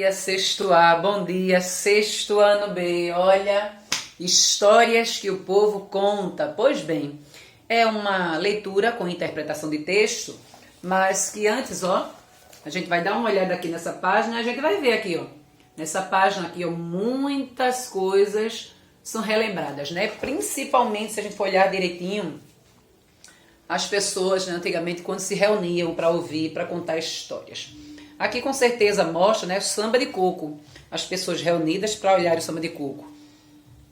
dia, sexto A, bom dia, sexto ano B. Olha, histórias que o povo conta. Pois bem, é uma leitura com interpretação de texto, mas que antes, ó, a gente vai dar uma olhada aqui nessa página, a gente vai ver aqui, ó, nessa página aqui, ó, muitas coisas são relembradas, né? Principalmente se a gente for olhar direitinho, as pessoas, né, antigamente, quando se reuniam para ouvir, para contar histórias. Aqui com certeza mostra, né, o samba de coco, as pessoas reunidas para olhar o samba de coco.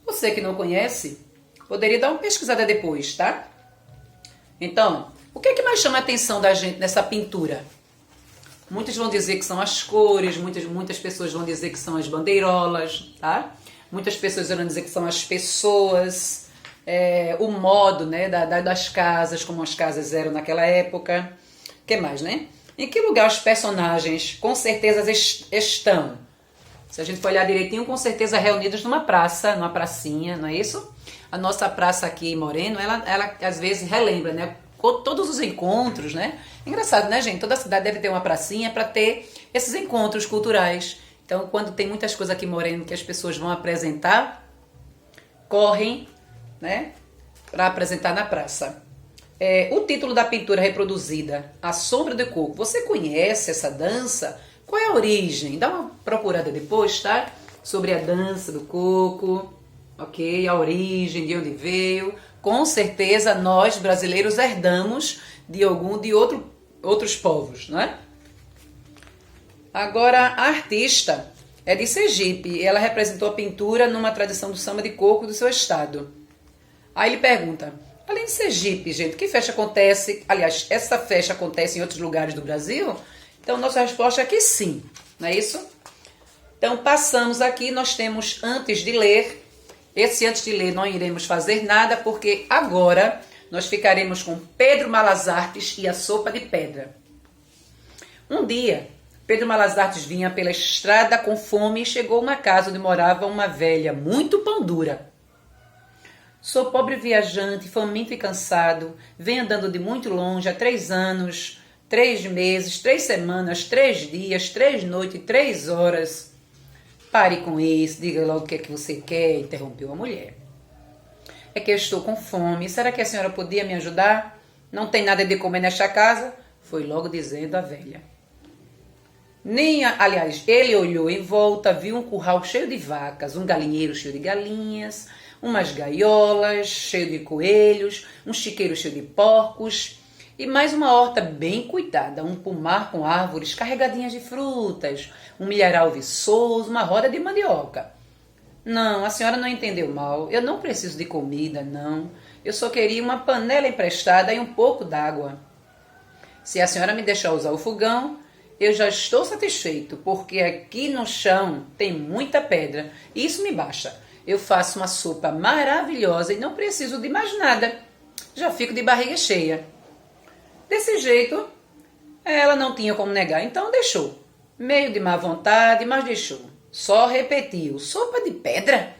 Você que não conhece, poderia dar uma pesquisada depois, tá? Então, o que é que mais chama a atenção da gente nessa pintura? Muitos vão dizer que são as cores, muitas pessoas vão dizer que são as bandeirolas, tá? Muitas pessoas vão dizer que são as pessoas, o modo, né, das casas, como as casas eram naquela época. O que mais, né? Em que lugar os personagens com certeza estão? Se a gente for olhar direitinho, com certeza reunidos numa praça, numa pracinha, não é isso? A nossa praça aqui em Moreno, ela às vezes relembra, né? Todos os encontros, né? Engraçado, né, gente? Toda cidade deve ter uma pracinha para ter esses encontros culturais. Então, quando tem muitas coisas aqui em Moreno que as pessoas vão apresentar, correm, né, para apresentar na praça. O título da pintura reproduzida, A Sombra do Coco. Você conhece essa dança? Qual é a origem? Dá uma procurada depois, tá? Sobre a dança do coco, ok? A origem, de onde veio. Com certeza nós brasileiros herdamos de outros povos, né? Agora, a artista é de Sergipe e ela representou a pintura numa tradição do samba de coco do seu estado. Aí ele pergunta, além de Sergipe, gente, que festa acontece? Aliás, essa festa acontece em outros lugares do Brasil? Então, nossa resposta é que sim, não é isso? Então, passamos aqui, nós temos antes de ler. Antes de ler não iremos fazer nada, porque agora nós ficaremos com Pedro Malas Artes e a Sopa de Pedra. Um dia, Pedro Malas Artes vinha pela estrada com fome e chegou a uma casa onde morava uma velha muito pão dura. Sou pobre viajante, faminto e cansado, venho andando de muito longe há 3 anos, 3 meses, 3 semanas, 3 dias, 3 noites, 3 horas. Pare com isso, diga logo o que é que você quer, interrompeu a mulher. É que eu estou com fome, será que a senhora podia me ajudar? Não tem nada de comer nesta casa? Foi logo dizendo a velha. Aliás, ele olhou em volta, viu um curral cheio de vacas, um galinheiro cheio de galinhas, umas gaiolas cheio de coelhos, um chiqueiro cheio de porcos e mais uma horta bem cuidada, um pomar com árvores carregadinhas de frutas, um milharal viçoso, uma roda de mandioca. Não, a senhora não entendeu mal, eu não preciso de comida, não. Eu só queria uma panela emprestada e um pouco d'água. Se a senhora me deixar usar o fogão, eu já estou satisfeito, porque aqui no chão tem muita pedra e isso me basta. Eu faço uma sopa maravilhosa e não preciso de mais nada. Já fico de barriga cheia. Desse jeito, ela não tinha como negar, então deixou. Meio de má vontade, mas deixou. Só repetiu, sopa de pedra?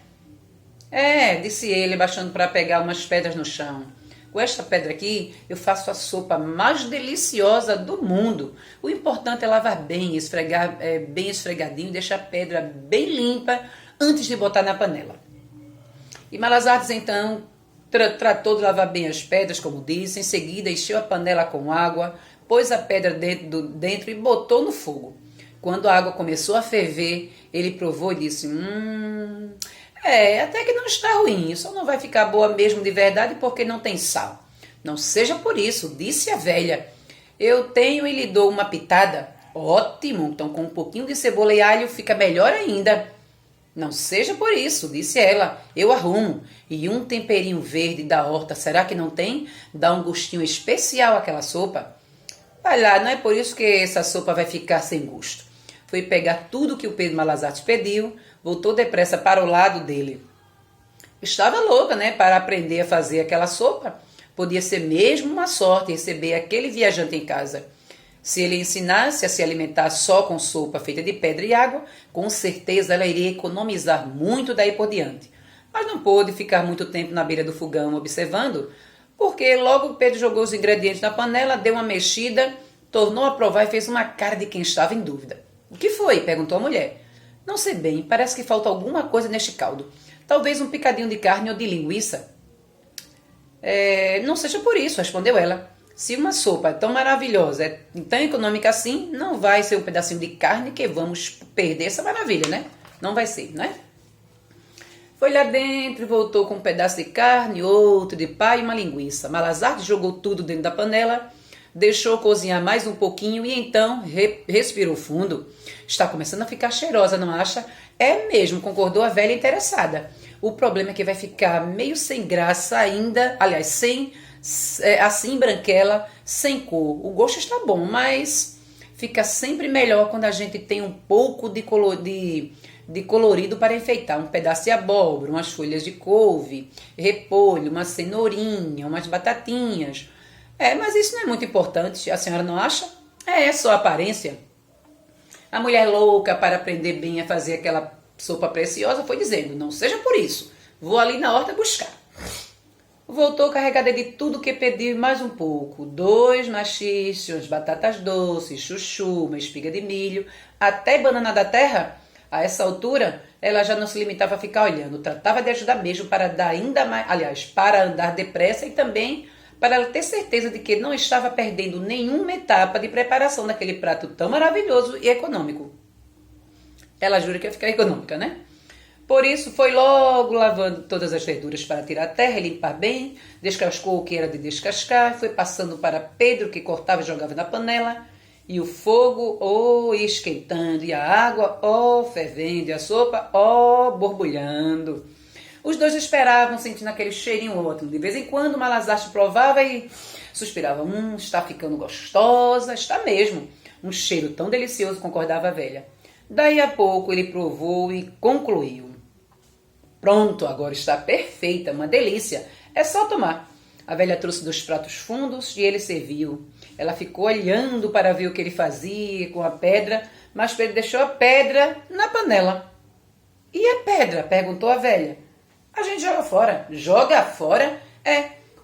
Disse ele, baixando para pegar umas pedras no chão. Com esta pedra aqui, eu faço a sopa mais deliciosa do mundo. O importante é lavar bem, esfregar bem esfregadinho, deixar a pedra bem limpa antes de botar na panela. E Malas Artes, então, tratou de lavar bem as pedras, como disse. Em seguida, encheu a panela com água, pôs a pedra dentro e botou no fogo. Quando a água começou a ferver, ele provou e disse, até que não está ruim, só não vai ficar boa mesmo de verdade porque não tem sal. Não seja por isso, disse a velha. Eu tenho e lhe dou uma pitada. Ótimo, então com um pouquinho de cebola e alho fica melhor ainda. Não seja por isso, disse ela, eu arrumo. E um temperinho verde da horta, será que não tem? Dá um gostinho especial àquela sopa. Vai lá, não é por isso que essa sopa vai ficar sem gosto. Foi pegar tudo que o Pedro Malas Artes pediu, voltou depressa para o lado dele. Estava louca, né, para aprender a fazer aquela sopa. Podia ser mesmo uma sorte receber aquele viajante em casa. Se ele ensinasse a se alimentar só com sopa feita de pedra e água, com certeza ela iria economizar muito daí por diante. Mas não pôde ficar muito tempo na beira do fogão observando, porque logo Pedro jogou os ingredientes na panela, deu uma mexida, tornou a provar e fez uma cara de quem estava em dúvida. O que foi? Perguntou a mulher. Não sei bem, parece que falta alguma coisa neste caldo. Talvez um picadinho de carne ou de linguiça. Não seja por isso, respondeu ela. Se uma sopa é tão maravilhosa, é tão econômica assim, não vai ser um pedacinho de carne que vamos perder essa maravilha, né? Não vai ser, né? Foi lá dentro e voltou com um pedaço de carne, outro de pá e uma linguiça. Malazarte jogou tudo dentro da panela, deixou cozinhar mais um pouquinho e então respirou fundo. Está começando a ficar cheirosa, não acha? É mesmo, concordou a velha interessada. O problema é que vai ficar meio sem graça ainda, aliás, assim branquela, sem cor. O gosto está bom, mas fica sempre melhor quando a gente tem um pouco de colorido para enfeitar. Um pedaço de abóbora, umas folhas de couve, repolho, uma cenourinha, umas batatinhas. Mas isso não é muito importante, a senhora não acha? É só aparência. A mulher louca para aprender bem a fazer aquela sopa preciosa foi dizendo, não seja por isso, vou ali na horta buscar. Voltou carregada de tudo que pediu e mais um pouco. 2 maxixe, umas batatas doces, chuchu, uma espiga de milho, até banana da terra. A essa altura, ela já não se limitava a ficar olhando, tratava de ajudar mesmo para dar ainda mais, aliás, para andar depressa e também para ela ter certeza de que não estava perdendo nenhuma etapa de preparação daquele prato tão maravilhoso e econômico. Ela jura que ia ficar econômica, né? Por isso, foi logo lavando todas as verduras para tirar a terra e limpar bem, descascou o que era de descascar, foi passando para Pedro, que cortava e jogava na panela, e o fogo, esquentando, e a água, fervendo, e a sopa, borbulhando. Os dois esperavam, sentindo aquele cheirinho ótimo. De vez em quando, Malazarte provava e suspirava. Está ficando gostosa, está mesmo. Um cheiro tão delicioso, concordava a velha. Daí a pouco ele provou e concluiu. Pronto, agora está perfeita, uma delícia. É só tomar. A velha trouxe 2 pratos fundos e ele serviu. Ela ficou olhando para ver o que ele fazia com a pedra, mas Pedro deixou a pedra na panela. E a pedra? Perguntou a velha. A gente joga fora. Joga fora?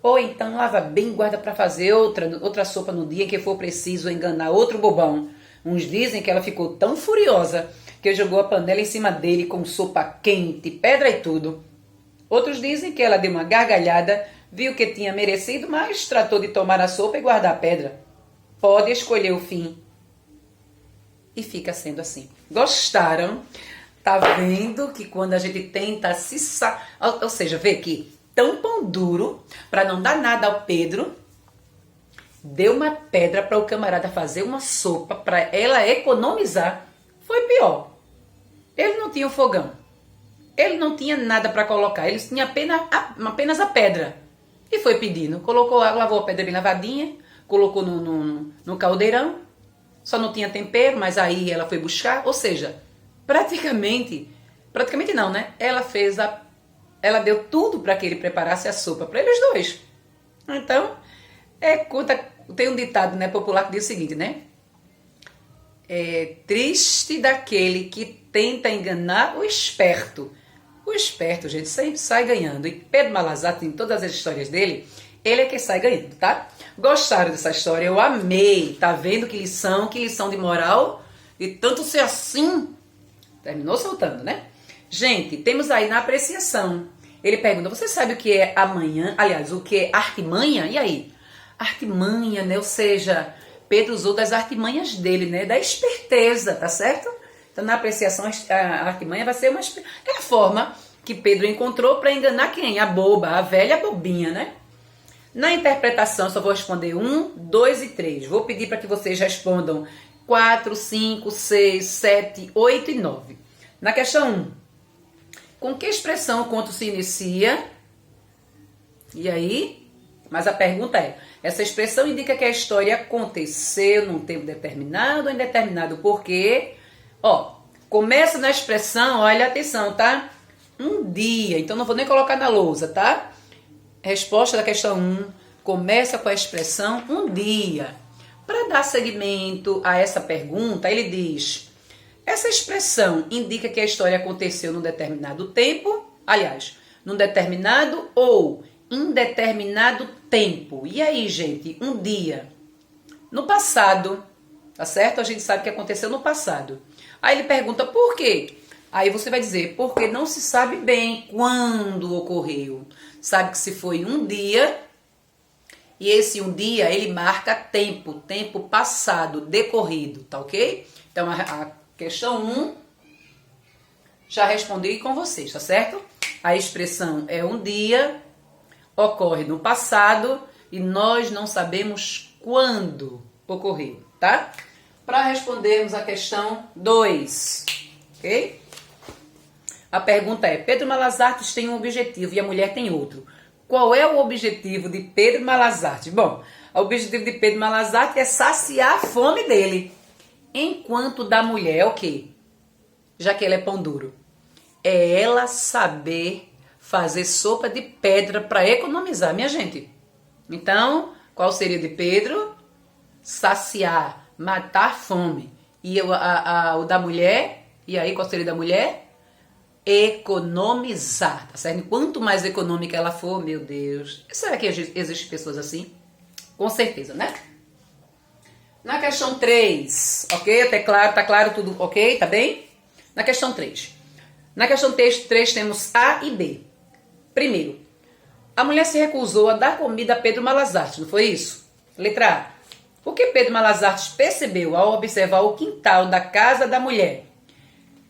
Ou então lava bem e guarda para fazer outra sopa no dia em que for preciso enganar outro bobão. Uns dizem que ela ficou tão furiosa que jogou a panela em cima dele com sopa quente, pedra e tudo. Outros dizem que ela deu uma gargalhada, viu que tinha merecido, mas tratou de tomar a sopa e guardar a pedra. Pode escolher o fim. E fica sendo assim. Gostaram? Tá vendo que quando a gente tenta ou seja, vê que tão pão duro para não dar nada ao Pedro, deu uma pedra para o camarada fazer uma sopa para ela economizar. Foi pior. Ele não tinha o fogão. Ele não tinha nada para colocar. Ele tinha apenas a pedra. E foi pedindo. Colocou água, lavou a pedra bem lavadinha, colocou no caldeirão. Só não tinha tempero, mas aí ela foi buscar. Ou seja, praticamente não, né? Ela deu tudo para que ele preparasse a sopa para eles dois. Então, tem um ditado, né, popular que diz o seguinte, né? É triste daquele que tenta enganar o esperto. O esperto, gente, sempre sai ganhando. E Pedro Malazarte, em todas as histórias dele, ele é que sai ganhando, tá? Gostaram dessa história? Eu amei. Tá vendo que lição de moral? E tanto ser assim, terminou soltando, né? Gente, temos aí na apreciação. Ele pergunta, você sabe o que é amanhã? Aliás, o que é artimanha? E aí? Artimanha, né? Ou seja, Pedro usou das artimanhas dele, né? Da esperteza, tá certo? Então, na apreciação, a artimanha vai ser a forma que Pedro encontrou para enganar quem? A boba, a velha bobinha, né? Na interpretação, só vou responder 1, 2 e 3. Vou pedir para que vocês respondam 4, 5, 6, 7, 8 e 9. Na questão 1, com que expressão o conto se inicia? E aí? Mas a pergunta é, essa expressão indica que a história aconteceu num tempo determinado ou indeterminado. Por quê? Começa na expressão, olha, atenção, tá? Um dia, então não vou nem colocar na lousa, tá? Resposta da questão 1, começa com a expressão um dia. Para dar seguimento a essa pergunta, ele diz, essa expressão indica que a história aconteceu num determinado tempo, aliás, num determinado ou indeterminado tempo. E aí, gente, um dia, no passado, tá certo? A gente sabe que aconteceu no passado. Aí ele pergunta por quê? Aí você vai dizer, porque não se sabe bem quando ocorreu. Sabe que se foi um dia, e esse um dia ele marca tempo passado, decorrido, tá ok? Então a questão 1, já respondi com vocês, tá certo? A expressão é um dia, ocorre no passado e nós não sabemos quando ocorreu, tá? Para respondermos a questão 2, ok? A pergunta é, Pedro Malas Artes tem um objetivo e a mulher tem outro. Qual é o objetivo de Pedro Malas Artes? Bom, o objetivo de Pedro Malas Artes é saciar a fome dele. Enquanto da mulher é o quê? Já que ela é pão duro. É ela saber fazer sopa de pedra para economizar, minha gente. Então, qual seria de Pedro? Saciar, matar fome. E o da mulher? E aí, qual seria da mulher? Economizar, tá certo? Quanto mais econômica ela for, meu Deus. Será que existem pessoas assim? Com certeza, né? Na questão 3, ok? Até claro, tá claro tudo, ok? Tá bem? Na questão 3. Na questão 3 temos A e B. Primeiro, a mulher se recusou a dar comida a Pedro Malas Artes, não foi isso? Letra A. O que Pedro Malas Artes percebeu ao observar o quintal da casa da mulher?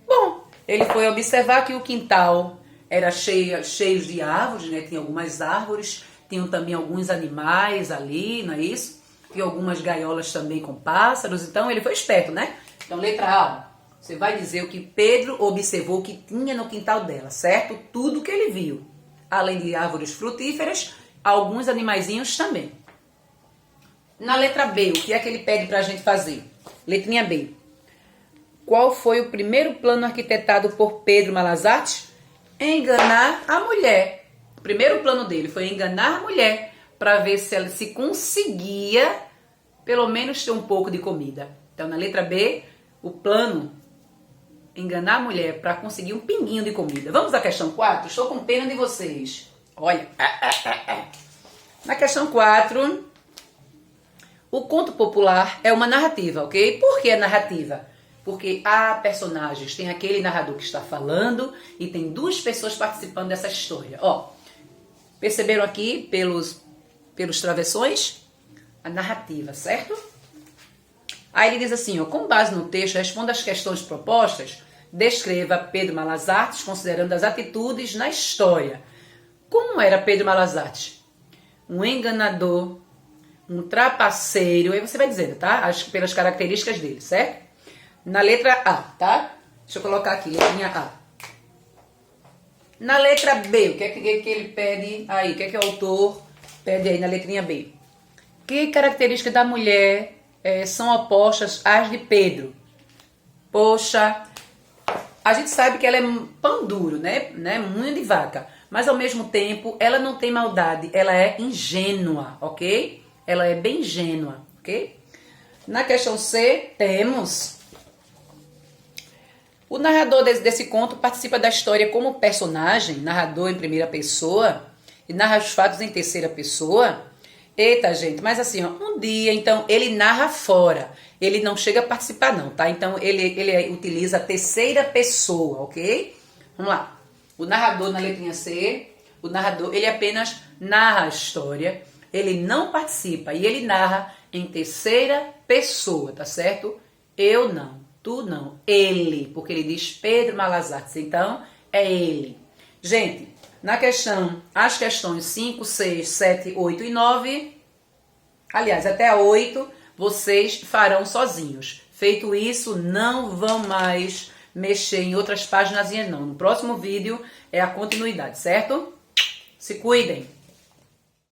Bom, ele foi observar que o quintal era cheio de árvores, né? Tinha algumas árvores, tinham também alguns animais ali, não é isso? Tinha algumas gaiolas também com pássaros, então ele foi esperto, né? Então, letra A, você vai dizer o que Pedro observou que tinha no quintal dela, certo? Tudo que ele viu. Além de árvores frutíferas, alguns animaizinhos também. Na letra B, o que é que ele pede pra gente fazer? Letrinha B. Qual foi o primeiro plano arquitetado por Pedro Malas Artes? Enganar a mulher. O primeiro plano dele foi enganar a mulher para ver se ela se conseguia, pelo menos, ter um pouco de comida. Então, na letra B, o plano, enganar a mulher para conseguir um pinguinho de comida. Vamos à questão 4? Estou com pena de vocês. Olha. Na questão 4, o conto popular é uma narrativa, ok? Por que a narrativa? Porque há personagens, tem aquele narrador que está falando e tem duas pessoas participando dessa história. Ó, perceberam aqui pelos travessões? A narrativa, certo? Aí ele diz assim, ó, com base no texto, responda as questões propostas, descreva Pedro Malas Artes considerando as atitudes na história. Como era Pedro Malas Artes? Um enganador, um trapaceiro, aí você vai dizendo, tá? Pelas características dele, certo? Na letra A, tá? Deixa eu colocar aqui, letrinha A. Na letra B, o que é que ele pede aí? O que é que o autor pede aí na letrinha B? Que características da mulher são opostas às de Pedro? Poxa, a gente sabe que ela é pão duro, né? Unha de vaca. Mas ao mesmo tempo, ela não tem maldade, ela é ingênua, ok? Ela é bem ingênua, ok? Na questão C, temos... O narrador desse conto participa da história como personagem, narrador em primeira pessoa, e narra os fatos em terceira pessoa. Eita, gente, mas assim, ó, um dia, então, ele narra fora. Ele não chega a participar, não, tá? Então, ele utiliza a terceira pessoa, ok? Vamos lá. O narrador na letrinha C, o narrador, ele apenas narra a história, ele não participa, e ele narra em terceira pessoa, tá certo? Eu não. Tu não, ele, porque ele diz Pedro Malas Artes, então é ele. Gente, as questões 5, 6, 7, 8 e 9, aliás, até a 8, vocês farão sozinhos. Feito isso, não vão mais mexer em outras páginas, não. No próximo vídeo é a continuidade, certo? Se cuidem!